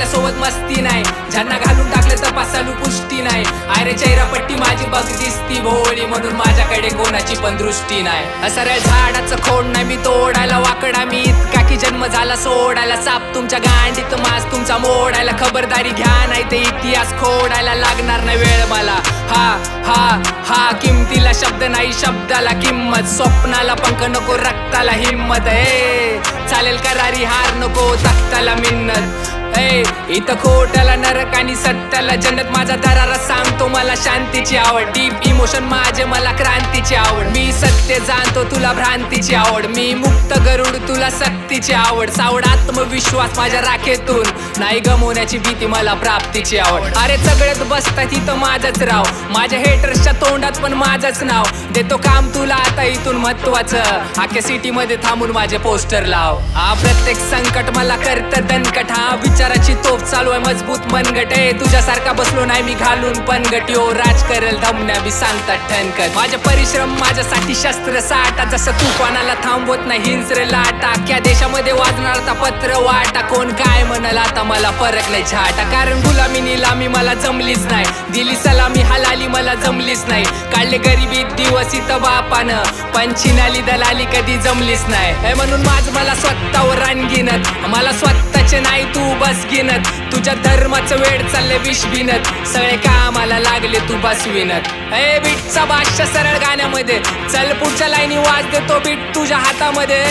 आपल्या सोबत मस्ती नाही, ज्यांना घालून टाकलं तपासालू पुष्टी नाही. अरे चेहरापट्टी माझी बघ दिसती भोळी, म्हणून माझ्याकडे कोणाची पण दृष्टी नाही. सरळ झाडाचं खोड नाही मी तोडायला, वाकडा मी इतका की जन्म झाला सोडायला. साप तुमच्या गांडीत मास तुमचा मोडायला, खबरदारी घ्या नाही ते इतिहास खोडायला लागणार नाही वेळ मला. हा हा हा किमतीला शब्द नाही, शब्दाला किंमत. स्वप्नाला पंख नको, रक्ताला हिम्मत. चालेल करारी हार नको, तख्ताला मिन्नत. इथं खोट्याला नरक आणि सत्याला जन्नत. माझा दरारा सांगतो मला शांतीची आवड. डीप इमोशन माझे मला क्रांतीची आवड. मी सत्य जाणतो तुला भ्रांतीची आवड. मी मुक्त गरुड तुला सक्तीची आवड. सावड आत्मविश्वास माझ्या राखेतून, नाही गमवण्याची भीती मला प्राप्तीची आवड. अरे सगळ्यात बसतात इथं माझंच राव, माझ्या हेटर्सच्या तोंडात पण माझंच नाव. देतो काम तुला आता इथून महत्वाचं, आख्या सिटी मध्ये थांबून माझे पोस्टर लाव. हा प्रत्येक संकट मला करतं दणकट. हा विचाराची तोफ चालू आहे मजबूत मनगट. तुझ्यासारखा बसलो नाही मी घालून पनगट. यो राज करेल धमन्या बी सांगतात ठणकट. माझे परिश्रम माझ्यासाठी शस्त्र साठा, जसं तुफानाला थांबवत नाही हिंसरे लाटा. अख्ख्या देशामध्ये वाजणार आता पत्र वाटा. कोण काय म्हणाल आता मला फरक नाही छाटा. कारण गुलामी निलामी मला जमलीच नाही, दिली सलामी हलाली मला जमलीच नाही. काढले गरिबीत दिवस इथं बापानं, पंचिनाली दलाली कधी जमलीच नाही. म्हणून माझ मला स्वतःवर रणगिनत, मला स्वतःचे नाही तू बस गिनत. तुझ्या धर्माचं वेळ चालले विष बिनत, सगळे कामाला लागले तू बस विनत. बीटचा बादशाह सरळ गाण्यामध्ये, चल पुढच्या लाईनी वाज देतो बीट तुझ्या हातामध्ये.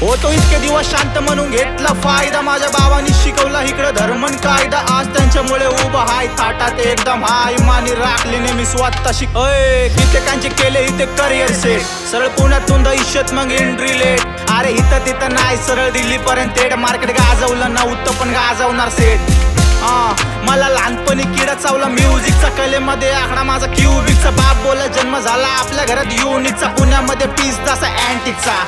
होतो इतके दिवस शांत म्हणून घेतला फायदा. माझ्या बाबांनी शिकवला इकडं धर्मन कायदा. आज त्यांच्यामुळे उभं हाय ताटात एकदम हाय. इमानी राखली नेहमी स्वतःशी. कित्येकांचे केले इथे करिअर सेट. सरळ पुण्यातून दहिशत मग एंट्री लेट. अरे इथं तिथं नाही सरळ दिल्लीपर्यंत थेट. मार्केट गाजवलं नव्हतं पण गाजवणार सेट. मला लहानपणी किडा चावला म्युझिकचा, कलेमध्ये आकडा माझा क्युबिकचा. बाप बोला जन्म झाला आपल्या घरात युनिकचा. पुण्यामध्ये पीस जसा अँटिकचा.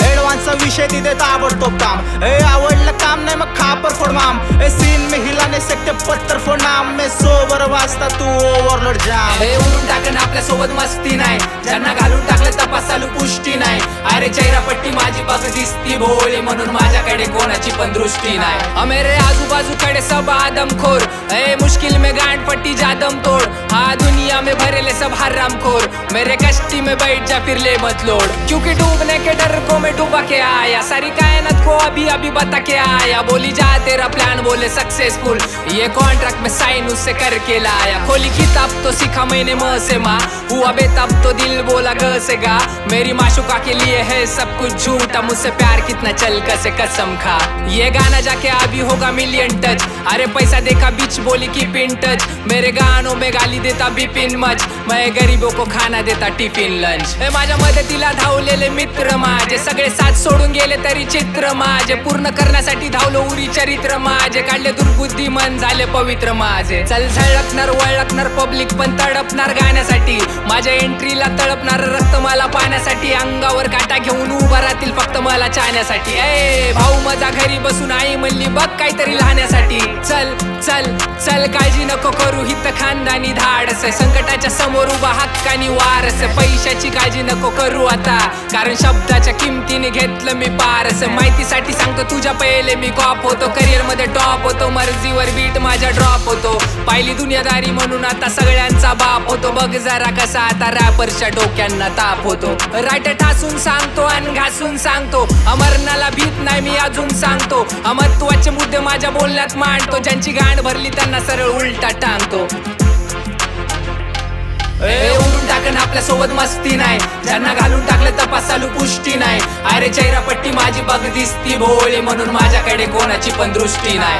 एडवान्सचा विषय तिथे ताबडतोब काम. आवडलं काम नाही मग खापर फोड माम. सीन में हिलाने सकते पत्थर फोड नाम. में सोबर वाजता तू ओव्हरलोड जाम. उडून टाकन आपल्या सोबत मस्ती नाही, ज्यांना घालून टाकलं तपासालू पुष्टी नाही. अरे चेहरापट्टी माझी बघ दिसती भोळी, म्हणून माझ्याकडे कोणाची पण दृष्टी नाही. मेरे आजूबाजूकडे सब आदमखोर, मुश्किल में गांड पट्टी जादम तोड़. हा दुनिया में भरेले सब हरामखोर, मेरे कश्ती में बैठ जा फिर ले मत लोड. क्योंकि डूबने के डर को मैं डूबा के आया, सारी कायनात को अभी अभी बता के आया. बोली जा तेरा प्लान बोले सक्सेसफुल, ये कॉन्ट्रैक्ट में साइन उससे करके लाया. खोली किताब तो सीखा मैंने म से माँ, हुआ बेताब तो दिल बोला ग से गा. मेरी माशुका के लिए है सब कुछ झूठा, मुझसे प्यार कितना चल कसे कसम खा. ये गाना जाके अभी होगा मिलियन टच. अरे पैसा देखा बीच बोली की पिन टच. मेरे गानों में गाली देता बिपिन मच, मैं गरीबों को खाना देता टिफिन लंच. माझ्या मदतीला धावलेले मित्र माझे, सगळे साथ सोडून गेले तरी चित्र माझे. पूर्ण करण्यासाठी धावलो उरी चरित्र माझे, काढले दुर्बुद्धी मन झाले पवित्र माझे. चल झळकणार वळकणार पब्लिक पण तडपणार गाण्यासाठी. माझ्या एंट्रीला तळपणार रक्त मला पाण्यासाठी. अंगावर काटा घेऊन उभा राहतील फक्त मला चाहण्यासाठी. भाऊ माझा घरी बसून आई म्हणली बघ काहीतरी लहाण्यासाठी. चल चल चल काळजी नको करू हित खानदानी धाडस. संकटाच्या समोर उभा हक्कानी वारस. पैशाची काळजी नको करू आता, कारण शब्दाच्या किमतीने घेतलं मी पारस. माहितीसाठी सांगतो तुझ्या पहिले मी कॉप होतो, करिअर मध्ये टॉप होतो. मर्जीवर बीट माझ्या ड्रॉप होतो. पाहिली दुनियादारी म्हणून आता सगळ्यांचा बाप होतो. बघ जरा कसा आता रॅपरच्या डोक्यांना ताप होतो. राईट ठासून सांगतो आणि घासून सांगतो, अमरनाला भीत नाही मी अजून सांगतो. महत्वाचे मुद्दे माझ्या बोलण्यात मांडतो, ज्यांची गांड भरली त्यांना सरळ उलटा टांगतो. उडून टाकन आपल्या सोबत मस्ती नाही, ज्यांना घालून टाकलं तपासालू पुष्टी नाही. अरे चेहरापट्टी माझी बघ दिसती भोळी, म्हणून माझ्याकडे कोणाची पण दृष्टी नाही.